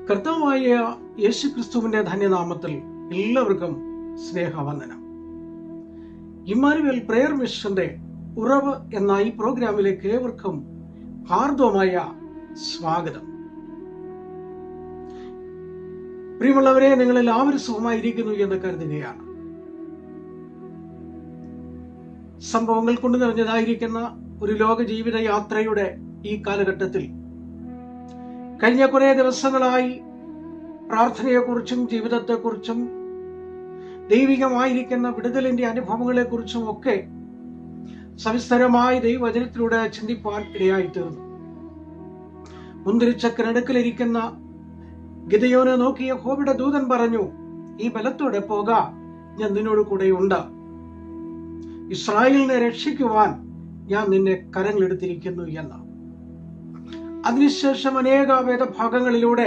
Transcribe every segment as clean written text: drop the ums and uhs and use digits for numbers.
കർത്താവായ യേശു ക്രിസ്തുവിന്റെ ധന്യനാമത്തിൽ എല്ലാവർക്കും സ്നേഹവന്ദനം. ഇമ്മാനുവേൽ പ്രയർ മിഷന്റെ ഉറവ് എന്ന ഈ പ്രോഗ്രാമിലേക്ക് ഏവർക്കും ഹാർദവമായ സ്വാഗതം. പ്രിയമുള്ളവരെ, നിങ്ങൾ എല്ലാവരും സുഖമായിരിക്കുന്നു എന്ന് കരുതുകയാണ്. സംഭവങ്ങൾ കൊണ്ട് നിറഞ്ഞതായിരിക്കുന്ന ഒരു ലോക ജീവിത യാത്രയുടെ ഈ കാലഘട്ടത്തിൽ കഴിഞ്ഞ കുറെ ദിവസങ്ങളായി പ്രാർത്ഥനയെക്കുറിച്ചും ജീവിതത്തെക്കുറിച്ചും ദൈവികമായിരിക്കുന്ന വിടുതലിന്റെ അനുഭവങ്ങളെക്കുറിച്ചും ഒക്കെ സവിസ്തരമായി ദൈവവചനത്തിലൂടെ ചിന്തിപ്പാൻ ഇടയായിത്തീർന്നു. മുന്തിരിച്ചക്കിനടുക്കലിരിക്കുന്ന ഗിദെയോനെ നോക്കി യഹോവയുടെ ദൂതൻ പറഞ്ഞു, ഈ ബലത്തോടെ പോക, ഞാൻ നിന്നോട് കൂടെയുണ്ട്. ഇസ്രായേലിനെ രക്ഷിക്കുവാൻ ഞാൻ നിന്നെ കരങ്ങളെടുത്തിരിക്കുന്നു എന്ന്. അതിനുശേഷം അനേക വേദഭാഗങ്ങളിലൂടെ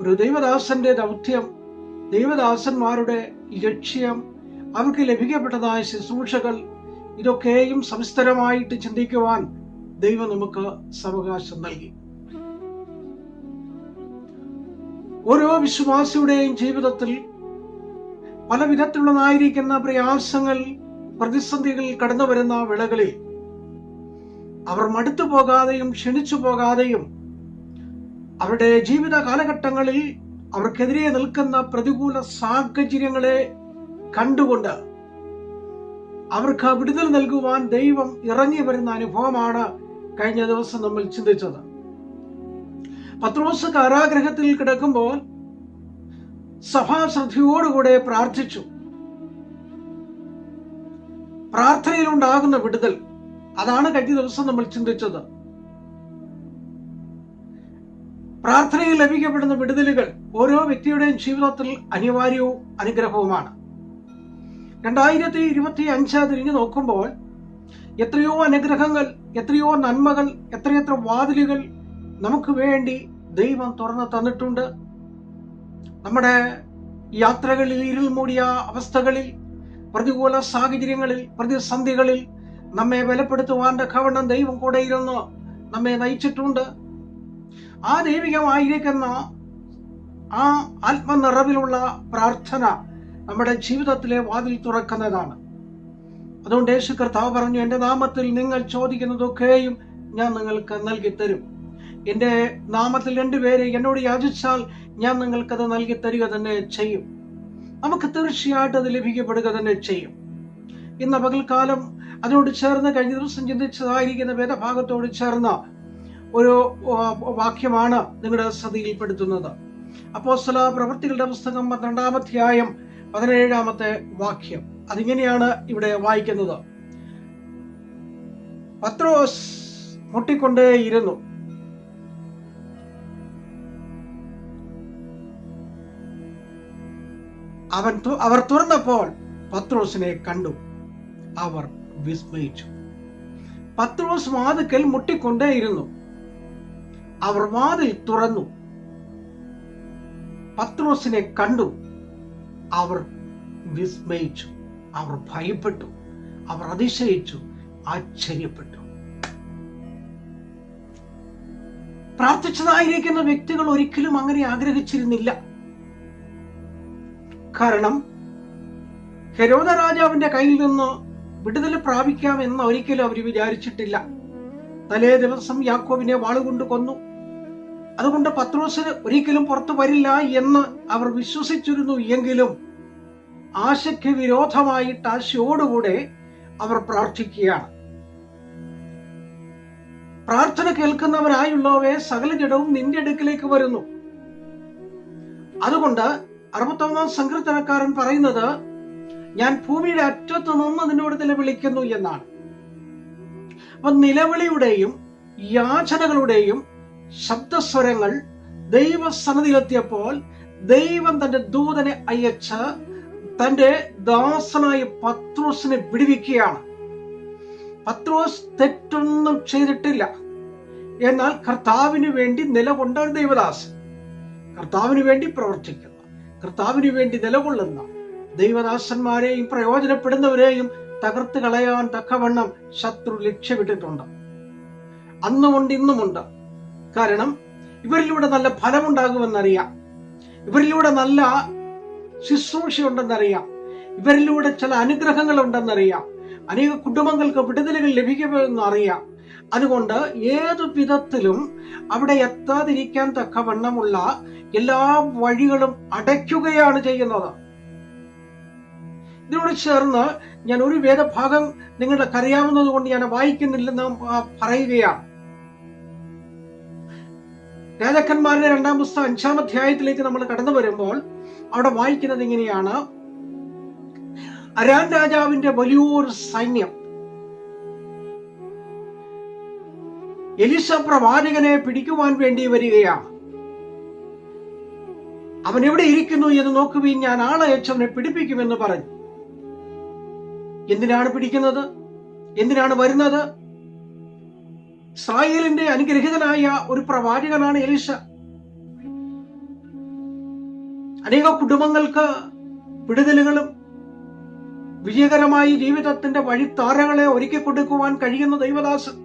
ഒരു ദൈവദാസന്റെ ദൗത്യം, ദൈവദാസന്മാരുടെ ലക്ഷ്യം, അവർക്ക് ലഭിക്കപ്പെട്ടതായ ശുശ്രൂഷകൾ, ഇതൊക്കെയും സവിസ്തരമായിട്ട് ചിന്തിക്കുവാൻ ദൈവം നമുക്ക് സാവകാശം നൽകി. ഓരോ വിശ്വാസിയുടെയും ജീവിതത്തിൽ പല വിധത്തിലുള്ളതായിരിക്കുന്ന പ്രയാസങ്ങൾ, പ്രതിസന്ധികൾ കടന്നു വരുന്ന വേളകളിൽ അവർ മടുത്തു പോകാതെയും ക്ഷണിച്ചു പോകാതെയും അവരുടെ ജീവിത കാലഘട്ടങ്ങളിൽ അവർക്കെതിരെ നിൽക്കുന്ന പ്രതികൂല സാഹചര്യങ്ങളെ കണ്ടുകൊണ്ട് അവർക്ക് വിടുതൽ നൽകുവാൻ ദൈവം ഇറങ്ങി വരുന്ന അനുഭവമാണ് കഴിഞ്ഞ ദിവസം നമ്മൾ ചിന്തിച്ചത്. പത്രോസ് കാരാഗ്രഹത്തിൽ കിടക്കുമ്പോൾ സഭാശ്രദ്ധയോടുകൂടെ പ്രാർത്ഥിച്ചു. പ്രാർത്ഥനയിലുണ്ടാകുന്ന വിടുതൽ, അതാണ് കഴിഞ്ഞ ദിവസം നമ്മൾ ചിന്തിച്ചത്. പ്രാർത്ഥനയിൽ ലഭിക്കപ്പെടുന്ന വിടുതലുകൾ ഓരോ വ്യക്തിയുടെയും ജീവിതത്തിൽ അനിവാര്യവും അനുഗ്രഹവുമാണ്. 2025 തിരിഞ്ഞു നോക്കുമ്പോൾ എത്രയോ അനുഗ്രഹങ്ങൾ, എത്രയോ നന്മകൾ, എത്രയെത്ര വാതിലുകൾ നമുക്ക് വേണ്ടി ദൈവം തുറന്നു തന്നിട്ടുണ്ട്. നമ്മുടെ യാത്രകളിൽ, ഇരുൾ മൂടിയ അവസ്ഥകളിൽ, പ്രതികൂല സാഹചര്യങ്ങളിൽ, പ്രതിസന്ധികളിൽ നമ്മെ ബലപ്പെടുത്തുവാൻ തക്കവണ്ണം ദൈവം കൂടെ ഇരുന്ന് നമ്മെ നയിച്ചിട്ടുണ്ട്. ആ ദൈവികമായിരിക്കുന്ന ആ ആത്മനിറവിലുള്ള പ്രാർത്ഥന നമ്മുടെ ജീവിതത്തിലെ വാതിൽ തുറക്കുന്നതാണ്. അതുകൊണ്ട് യേശു കർത്താവ് പറഞ്ഞു, എന്റെ നാമത്തിൽ നിങ്ങൾ ചോദിക്കുന്നതൊക്കെയും ഞാൻ നിങ്ങൾക്ക് നൽകി തരും. എന്റെ നാമത്തിൽ 2 പേരെ എന്നോട് യാചിച്ചാൽ ഞാൻ നിങ്ങൾക്കത് നൽകി തരിക തന്നെ ചെയ്യും. നമുക്ക് തീർച്ചയായിട്ടും അത് ലഭിക്കപ്പെടുക തന്നെ ചെയ്യും. ഇന്ന് പകൽക്കാലം അതിനോട് ചേർന്ന് കഴിഞ്ഞ ദിവസം ചിന്തിച്ചതായിരിക്കുന്ന വേദഭാഗത്തോട് ചേർന്ന ഒരു വാക്യമാണ് നിങ്ങളുടെ ശ്രദ്ധയിൽപ്പെടുത്തുന്നത്. അപ്പോസ്തല പ്രവൃത്തികളുടെ പുസ്തകം 12-ാം അധ്യായം 17-ാമത്തെ വാക്യം. അതിങ്ങനെയാണ് ഇവിടെ വായിക്കുന്നത്. പത്രോസ് മുട്ടിക്കൊണ്ടേയിരുന്നു. അവർ തുറന്നപ്പോൾ പത്രോസിനെ കണ്ടു. അവർ വിസ്മയിച്ചു. പത്രോസ് വാതിൽക്കൽ മുട്ടിക്കൊണ്ടേയിരുന്നു. അവർ വാതിൽ തുറന്നു. പത്രോസിനെ കണ്ടു. അവർ വിസ്മയിച്ചു. അവർ ഭയപ്പെട്ടു. അവർ അതിശയിച്ചു, ആശ്ചര്യപ്പെട്ടു. പ്രാർത്ഥിച്ചതായിരിക്കുന്ന വ്യക്തികൾ ഒരിക്കലും അങ്ങനെ ആഗ്രഹിച്ചിരുന്നില്ല. കാരണം ഹെരോദ രാജാവിന്റെ കയ്യിൽ നിന്ന് വിടുതൽ പ്രാപിക്കാം എന്ന് ഒരിക്കലും അവർ വിചാരിച്ചിട്ടില്ല. തലേ ദിവസം യാക്കോബിനെ വാളുകൊണ്ട് കൊന്നു. അതുകൊണ്ട് പത്രോസ് ഒരിക്കലും പുറത്തു വരില്ല എന്ന് അവർ വിശ്വസിച്ചിരുന്നു. എങ്കിലും ആശയ്ക്ക് വിരോധമായിട്ട് ആശയോടുകൂടെ അവർ പ്രാർത്ഥിക്കുകയാണ്. പ്രാർത്ഥന കേൾക്കുന്നവരായുള്ളവേ, സകല ജഡവും നിന്റെ അടുക്കിലേക്ക് വരുന്നു. അതുകൊണ്ട് 61-ാം സങ്കീർത്തനക്കാരൻ പറയുന്നത്, ഞാൻ ഭൂമിയുടെ അറ്റത്ത് നിന്ന് നിന്നോട് നിലവിളിക്കുന്നു എന്നാണ്. അപ്പൊ നിലവിളിയുടെയും യാചനകളുടെയും ശബ്ദസ്വരങ്ങൾ ദൈവസന്നിധിയിലെത്തിയപ്പോൾ ദൈവം തന്റെ ദൂതനെ അയച്ച് തന്റെ ദാസനായ പത്രോസിനെ വിടുവിക്കുകയാണ്. പത്രോസ് തെറ്റൊന്നും ചെയ്തിട്ടില്ല. എന്നാൽ കർത്താവിന് വേണ്ടി നിലകൊണ്ട ഒരു ദൈവദാസൻ, കർത്താവിന് വേണ്ടി പ്രവർത്തിക്കുന്ന, കർത്താവിന് വേണ്ടി നിലകൊള്ളുന്ന ദൈവദാസന്മാരെയും പ്രയോജനപ്പെടുന്നവരെയും തകർത്ത് കളയാൻ തക്കവണ്ണം ശത്രു ലക്ഷ്യമിട്ടിട്ടുണ്ട്. അന്നുമുണ്ട്, ഇന്നുമുണ്ട്. കാരണം ഇവരിലൂടെ നല്ല ഫലമുണ്ടാകുമെന്നറിയാം, ഇവരിലൂടെ നല്ല ശുശ്രൂഷയുണ്ടെന്നറിയാം, ഇവരിലൂടെ ചില അനുഗ്രഹങ്ങൾ ഉണ്ടെന്നറിയാം, അനേക കുടുംബങ്ങൾക്ക് വിടുതലുകൾ ലഭിക്കുമെന്ന് അറിയാം. അതുകൊണ്ട് ഏതു വിധത്തിലും അവിടെ എത്താതിരിക്കാൻ തക്കവണ്ണമുള്ള എല്ലാ വഴികളും അടയ്ക്കുകയാണ് ചെയ്യുന്നത്. ഇതിനോട് ചേർന്ന് ഞാൻ ഒരു വേദഭാഗം നിങ്ങൾക്ക് അറിയാവുന്നത് കൊണ്ട് ഞാൻ വായിക്കുന്നില്ലെന്ന് പറയുകയാണ്. രാജാക്കന്മാരുടെ 2-ാം പുസ്തകം 5-ാം അധ്യായത്തിലേക്ക് നമ്മൾ കടന്നു വരുമ്പോൾ അവിടെ വായിക്കുന്നത് ഇങ്ങനെയാണ്: അരാം രാജാവിന്റെ വലിയൊരു സൈന്യം എലീശ പ്രവാചകനെ പിടിക്കുവാൻ വേണ്ടി വരികയാണ്. അവൻ എവിടെ ഇരിക്കുന്നു എന്ന് നോക്കുവിൻ, ഞാൻ ആളയച്ചവനെ പിടിപ്പിക്കുമെന്ന് പറഞ്ഞു. എന്തിനാണ് പിടിക്കുന്നത്? എന്തിനാണ് വരുന്നത്? ഇസ്രായേലിന്റെ അനുഗ്രഹീതനായ ഒരു പ്രവാചകനാണ് എലീശ. അനേക കുടുംബങ്ങൾക്ക് വിടുതലുകളും വിജയകരമായി ജീവിതത്തിന്റെ വഴിത്താരകളെ ഒരുക്കി കൊടുക്കുവാൻ കഴിയുന്ന ദൈവദാസൻ.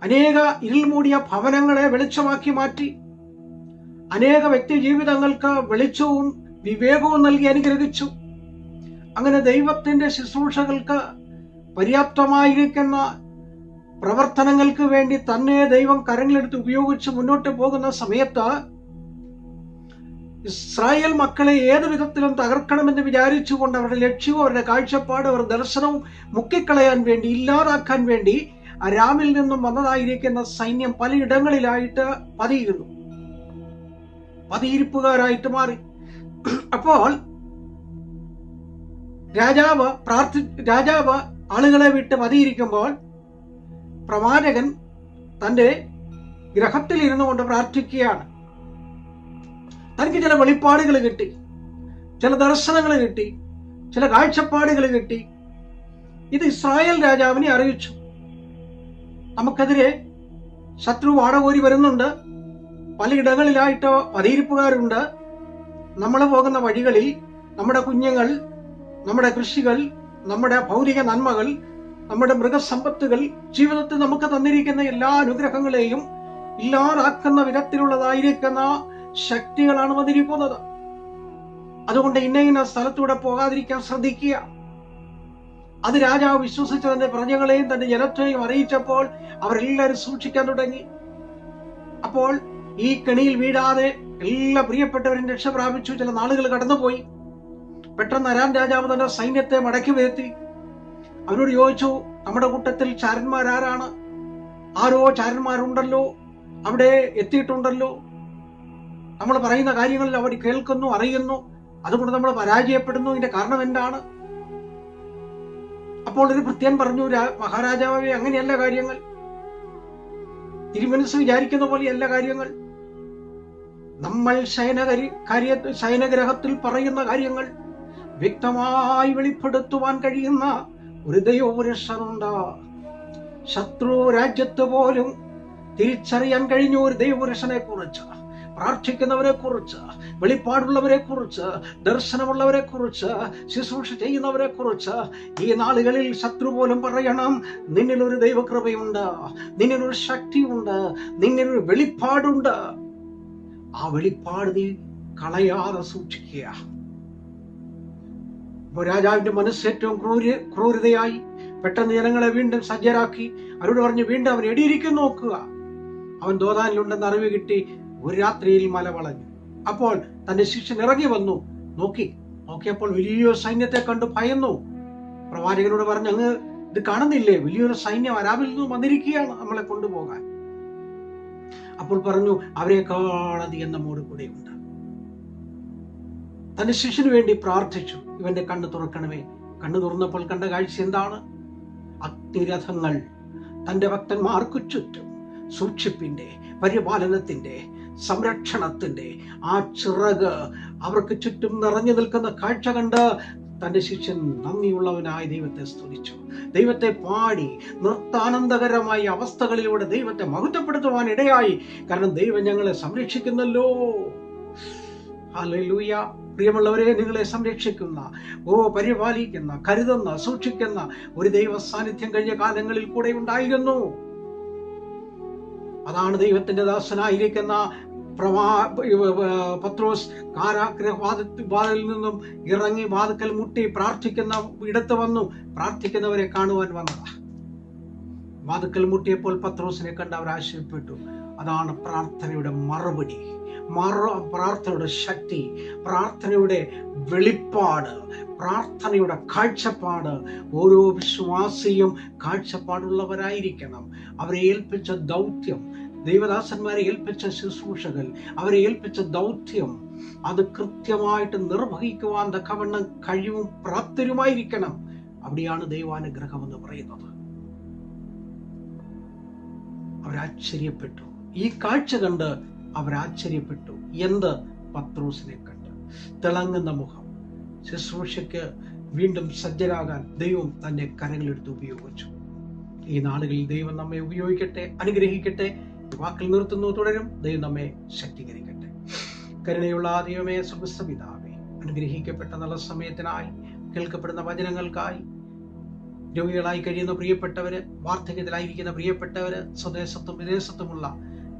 അനേക ഇരുൾ മൂടിയ ഭവനങ്ങളെ വെളിച്ചമാക്കി മാറ്റി അനേക വ്യക്തി ജീവിതങ്ങൾക്ക് വെളിച്ചവും വിവേകവും നൽകി അനുഗ്രഹിച്ചു. അങ്ങനെ ദൈവത്തിന്റെ ശുശ്രൂഷകൾക്ക് പര്യാപ്തമായിരിക്കുന്ന പ്രവർത്തനങ്ങൾക്ക് വേണ്ടി തന്നെ ദൈവം കരങ്ങളെടുത്ത് ഉപയോഗിച്ച് മുന്നോട്ട് പോകുന്ന സമയത്ത് ഇസ്രായേൽ മക്കളെ ഏതു വിധത്തിലും തകർക്കണമെന്ന് വിചാരിച്ചുകൊണ്ട് അവരുടെ ലക്ഷ്യവും അവരുടെ കാഴ്ചപ്പാട് അവരുടെ ദർശനവും മുക്കിക്കളയാൻ വേണ്ടി, ഇല്ലാതാക്കാൻ വേണ്ടി അരാമിൽ നിന്നും വന്നതായിരിക്കുന്ന സൈന്യം പലയിടങ്ങളിലായിട്ട് പതിയിരിപ്പുകാരായിട്ട് മാറി. അപ്പോൾ രാജാവ് ആളുകളെ വിട്ട് പതിയിരിക്കുമ്പോൾ പ്രവാചകൻ തന്റെ ഗ്രഹത്തിൽ ഇരുന്നു കൊണ്ട് പ്രാർത്ഥിക്കുകയാണ്. തനിക്ക് ചില വെളിപ്പാടുകൾ കിട്ടി, ചില ദർശനങ്ങൾ കിട്ടി, ചില കാഴ്ചപ്പാടുകൾ കിട്ടി. ഇത് ഇസ്രായേൽ രാജാവിനെ അറിയിച്ചു. നമുക്കെതിരെ ശത്രു വാടകോരി വരുന്നുണ്ട്, പലയിടങ്ങളിലായിട്ട് പതിയിരിപ്പുകാരുണ്ട്. നമ്മൾ പോകുന്ന വഴികളിൽ നമ്മുടെ കുഞ്ഞുങ്ങൾ, നമ്മുടെ കൃഷികൾ, നമ്മുടെ ഭൗതിക നന്മകൾ, നമ്മുടെ മൃഗസമ്പത്തുകൾ, ജീവിതത്തിൽ നമുക്ക് തന്നിരിക്കുന്ന എല്ലാ അനുഗ്രഹങ്ങളെയും ഇല്ലാതാക്കുന്ന വിധത്തിലുള്ളതായിരിക്കുന്ന ശക്തികളാണ് വന്നിരിക്കുന്നത്. അതുകൊണ്ട് ഇന്ന സ്ഥലത്തൂടെ പോകാതിരിക്കാൻ ശ്രദ്ധിക്കുക. അത് രാജാവ് വിശ്വസിച്ച് തന്റെ പ്രജകളെയും തന്റെ ജനത്തെയും അറിയിച്ചപ്പോൾ അവരെല്ലാവരും സൂക്ഷിക്കാൻ തുടങ്ങി. അപ്പോൾ ഈ കെണിയിൽ വീഴാതെ എല്ലാ പ്രിയപ്പെട്ടവരും രക്ഷ പ്രാപിച്ചു. ചില നാളുകൾ കടന്നുപോയി. പെട്ടെന്ന് അരാം രാജാവ് തന്റെ സൈന്യത്തെ മടക്കി വരുത്തി. അവരോട് ചോദിച്ചു, നമ്മുടെ കൂട്ടത്തിൽ ചാരന്മാരാരാണ്? ആരോ ചാരന്മാരുണ്ടല്ലോ, അവിടെ എത്തിയിട്ടുണ്ടല്ലോ. നമ്മൾ പറയുന്ന കാര്യങ്ങളിൽ അവർ കേൾക്കുന്നു, അറിയുന്നു. അതുകൊണ്ട് നമ്മൾ പരാജയപ്പെടുന്നു. ഇതിന്റെ കാരണം എന്താണ്? അപ്പോൾ ഒരു ഭൃത്യൻ പറഞ്ഞു, മഹാരാജാവേ, അങ്ങനെയല്ല കാര്യങ്ങൾ. തിരുമനസ് വിചാരിക്കുന്ന പോലെയല്ല കാര്യങ്ങൾ. നമ്മൾ ശയനഗ്രഹത്തിൽ പറയുന്ന കാര്യങ്ങൾ വ്യക്തമായി വെളിപ്പെടുത്തുവാൻ കഴിയുന്ന ഒരു ദൈവപുരുഷനുണ്ട്. ശത്രു രാജ്യത്ത് പോലും തിരിച്ചറിയാൻ കഴിഞ്ഞ ഒരു ദൈവപുരുഷനെ കുറിച്ച്, പ്രാർത്ഥിക്കുന്നവരെ കുറിച്ച്, വെളിപ്പാടുള്ളവരെ കുറിച്ച്, ദർശനമുള്ളവരെ കുറിച്ച്, ശുശ്രൂഷ ചെയ്യുന്നവരെ കുറിച്ച് ഈ നാളുകളിൽ ശത്രു പോലും പറയണം, നിന്നിലൊരു ദൈവകൃപയുണ്ട്, നിന്നിലൊരു ശക്തിയുണ്ട്, നിന്നിലൊരു വെളിപ്പാടുണ്ട്. ആ വെളിപ്പാട് നീ കളയാതെ സൂക്ഷിക്കുക. അപ്പോൾ രാജാവിന്റെ മനസ്സ് ഏറ്റവും ക്രൂരതയായി. പെട്ടെന്ന് ജനങ്ങളെ വീണ്ടും സജ്ജരാക്കി. അവരോട് പറഞ്ഞു, വീണ്ടും അവൻ എടിയിരിക്കും നോക്കുക. അവൻ ദോതാനിലുണ്ടെന്ന് അറിവ് കിട്ടി. ഒരു രാത്രിയിൽ മല വളഞ്ഞു. അപ്പോൾ തന്റെ ശിഷ്യൻ ഇറങ്ങി വന്നു. നോക്കിയപ്പോൾ വലിയൊരു സൈന്യത്തെ കണ്ടു ഭയന്നു. പ്രവാചകനോട് പറഞ്ഞു, അങ്ങ് ഇത് കാണുന്നില്ലേ? വലിയൊരു സൈന്യം അരാമിൽ നിന്ന് വന്നിരിക്കുകയാണ് നമ്മളെ കൊണ്ടുപോകാൻ. അപ്പോൾ പറഞ്ഞു, അവരെക്കാളധികം നമ്മോട് കൂടെയുണ്ട്. തന്റെ ശിഷ്യന് വേണ്ടി പ്രാർത്ഥിച്ചു, ഇവന്റെ കണ്ണ് തുറക്കണമേ. കണ്ണു തുറന്നപ്പോൾ കണ്ട കാഴ്ച എന്താണ്? അഗ്നിരഥങ്ങൾ തന്റെ ഭക്തന്മാർക്ക് ചുറ്റും സൂക്ഷിപ്പിന്റെ, പരിപാലനത്തിന്റെ, സംരക്ഷണത്തിന്റെ ആ ചിറക് അവർക്ക് ചുറ്റും നിറഞ്ഞു നിൽക്കുന്ന കാഴ്ച കണ്ട് തന്റെ ശിഷ്യൻ നന്ദിയുള്ളവനായി ദൈവത്തെ സ്തുതിച്ചു. ദൈവത്തെ പാടി നൃത്താനന്ദകരമായ അവസ്ഥകളിലൂടെ ദൈവത്തെ മഹത്വപ്പെടുത്തുവാൻ ഇടയായി. കാരണം ദൈവം ഞങ്ങളെ സംരക്ഷിക്കുന്നല്ലോ. ഹല്ലേലൂയ. പ്രിയമുള്ളവരെ, നിങ്ങളെ സംരക്ഷിക്കുന്ന, പരിപാലിക്കുന്ന, കരുതുന്ന, സൂക്ഷിക്കുന്ന ഒരു ദൈവ സാന്നിധ്യം കഴിഞ്ഞ കാലങ്ങളിൽ കൂടെ ഉണ്ടായിരുന്നു. അതാണ് ദൈവത്തിന്റെ ദാസനായിരിക്കുന്ന പത്രോസ് കാരാഗ്രഹവാതിൽ നിന്നും ഇറങ്ങി വാതിക്കൽ മുട്ടി പ്രാർത്ഥിക്കുന്ന ഇടത്ത് വന്നു. പ്രാർത്ഥിക്കുന്നവരെ കാണുവാൻ വന്നതാ. വാതിക്കൽ മുട്ടിയപ്പോൾ പത്രോസിനെ കണ്ട് അവർ ആശ്ചര്യപ്പെട്ടു. അതാണ് പ്രാർത്ഥനയുടെ മറുപടി, പ്രാർത്ഥനയുടെ ശക്തി, പ്രാർത്ഥനയുടെ വെളിപ്പാട്, പ്രാർത്ഥനയുടെ കാഴ്ചപ്പാട്. ഓരോ വിശ്വാസിയും കാഴ്ചപ്പാടുള്ളവരായിരിക്കണം. അവരെ ഏൽപ്പിച്ച ദൗത്യം, ദൈവദാസന്മാരെ ഏൽപ്പിച്ച ശുശ്രൂഷകൾ, അവരെ ഏൽപ്പിച്ച ദൗത്യം അത് കൃത്യമായിട്ട് നിർവഹിക്കുവാൻ തക്കവണ്ണം കഴിവും പ്രാപ്തരുമായിരിക്കണം. അവിടെയാണ് ദൈവാനുഗ്രഹം എന്ന് പറയുന്നത്. അവരാശ്ചര്യപ്പെട്ടു. ഈ കാഴ്ച കണ്ട് അവരാശ്ചര്യപ്പെട്ടു. എന്ത്? പത്രോസിനെ കണ്ട്. തിളങ്ങുന്ന മുഖം. ശുശ്രൂഷയ്ക്ക് വീണ്ടും സജ്ജരാകാൻ ദൈവം തന്റെ കരങ്ങളെടുത്ത് ഉപയോഗിച്ചു. ഈ നാളുകളിൽ ദൈവം നമ്മെ ഉപയോഗിക്കട്ടെ, അനുഗ്രഹിക്കട്ടെ. വാക്കിൽ നിർത്തുന്നു, തുടരും. ദൈവം നമ്മെ ശക്തീകരിക്കട്ടെ. കരുണയുള്ള ദൈവമേ, സ്വർഗ്ഗസ്ഥ പിതാവേ, അനുഗ്രഹിക്കപ്പെട്ട നല്ല സമയത്തിനായി, കേൾക്കപ്പെടുന്ന വചനങ്ങൾക്കായി, രോഗികളായി കഴിയുന്ന പ്രിയപ്പെട്ടവര്, വാർദ്ധക്യത്തിലായിരിക്കുന്ന പ്രിയപ്പെട്ടവര്, സ്വദേശത്തും വിദേശത്തുമുള്ള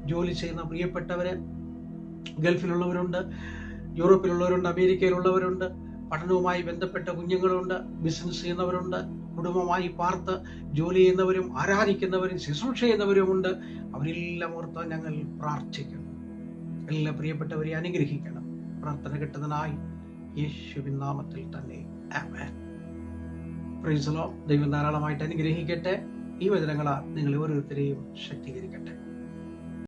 ജോലി ചെയ്യുന്ന പ്രിയപ്പെട്ടവര്, ഗൾഫിലുള്ളവരുണ്ട്, യൂറോപ്പിലുള്ളവരുണ്ട്, അമേരിക്കയിലുള്ളവരുണ്ട്, പഠനവുമായി ബന്ധപ്പെട്ട കുഞ്ഞുങ്ങളുണ്ട്, ബിസിനസ് ചെയ്യുന്നവരുണ്ട്, കുടുംബമായി പാർത്ത് ജോലി ചെയ്യുന്നവരും ആരാധിക്കുന്നവരും ശുശ്രൂഷ ചെയ്യുന്നവരുമുണ്ട്. അവരെല്ലാം ഓർത്ത് ഞങ്ങൾ പ്രാർത്ഥിക്കുന്നു. എല്ലാ പ്രിയപ്പെട്ടവരെ അനുഗ്രഹിക്കണം. പ്രാർത്ഥന കിട്ടുന്നതിനായി യേശുവിൻ നാമത്തിൽ തന്നെ ആമേൻ. Praise the Lord. ദൈവം ധാരാളമായിട്ട് അനുഗ്രഹിക്കട്ടെ. ഈ വചനങ്ങളാൽ നിങ്ങൾ ഓരോരുത്തരെയും ശക്തീകരിക്കട്ടെ.